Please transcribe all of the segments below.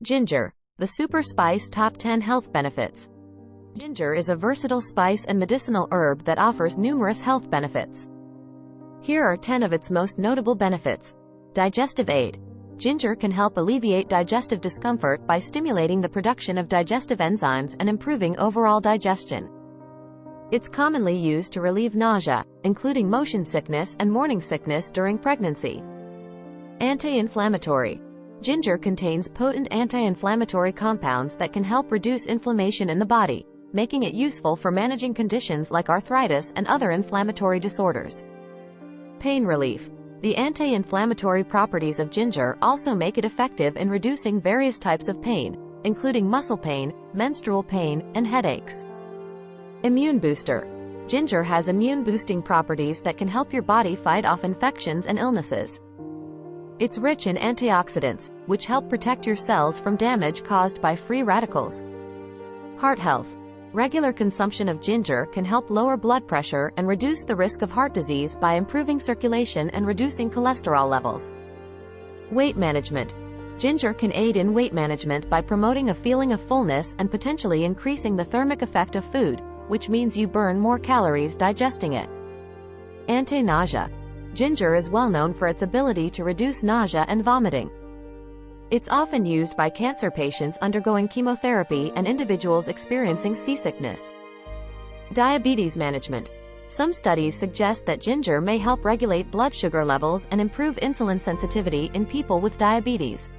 Ginger, the super spice top 10 health benefits. Ginger is a versatile spice and medicinal herb that offers numerous health benefits. Here are 10 of its most notable benefits. Digestive aid. Ginger can help alleviate digestive discomfort by stimulating the production of digestive enzymes and improving overall digestion. It's commonly used to relieve nausea, including motion sickness and morning sickness during pregnancy. Anti-inflammatory. Ginger contains potent anti-inflammatory compounds that can help reduce inflammation in the body, making it useful for managing conditions like arthritis and other inflammatory disorders. Pain relief. The anti-inflammatory properties of ginger also make it effective in reducing various types of pain, including muscle pain, menstrual pain, and headaches. Immune booster. Ginger has immune-boosting properties that can help your body fight off infections and illnesses. It's rich in antioxidants, which help protect your cells from damage caused by free radicals. Heart health. Regular consumption of ginger can help lower blood pressure and reduce the risk of heart disease by improving circulation and reducing cholesterol levels. Weight management. Ginger can aid in weight management by promoting a feeling of fullness and potentially increasing the thermic effect of food, which means you burn more calories digesting it. Anti-nausea. Ginger is well known for its ability to reduce nausea and vomiting. It's often used by cancer patients undergoing chemotherapy and individuals experiencing seasickness. Diabetes management. Some studies suggest that ginger may help regulate blood sugar levels and improve insulin sensitivity in people with diabetes.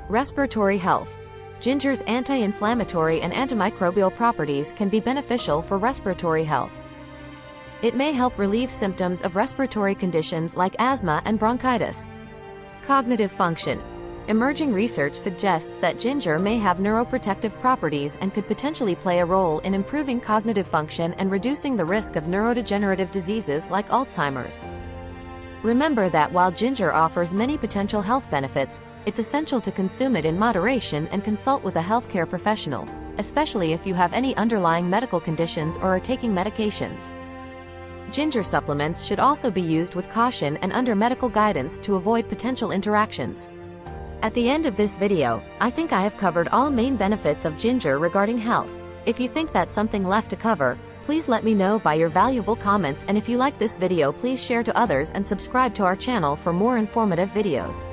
Respiratory health. Ginger's anti-inflammatory and antimicrobial properties can be beneficial for respiratory health. It may help relieve symptoms of respiratory conditions like asthma and bronchitis. Cognitive function. Emerging research suggests that ginger may have neuroprotective properties and could potentially play a role in improving cognitive function and reducing the risk of neurodegenerative diseases like Alzheimer's. Remember that while ginger offers many potential health benefits, it's essential to consume it in moderation and consult with a healthcare professional, especially if you have any underlying medical conditions or are taking medications. Ginger supplements should also be used with caution and under medical guidance to avoid potential interactions. At the end of this video, I think I have covered all main benefits of ginger regarding health. If you think that's something left to cover, please let me know by your valuable comments, and if you like this video, please share to others and subscribe to our channel for more informative videos.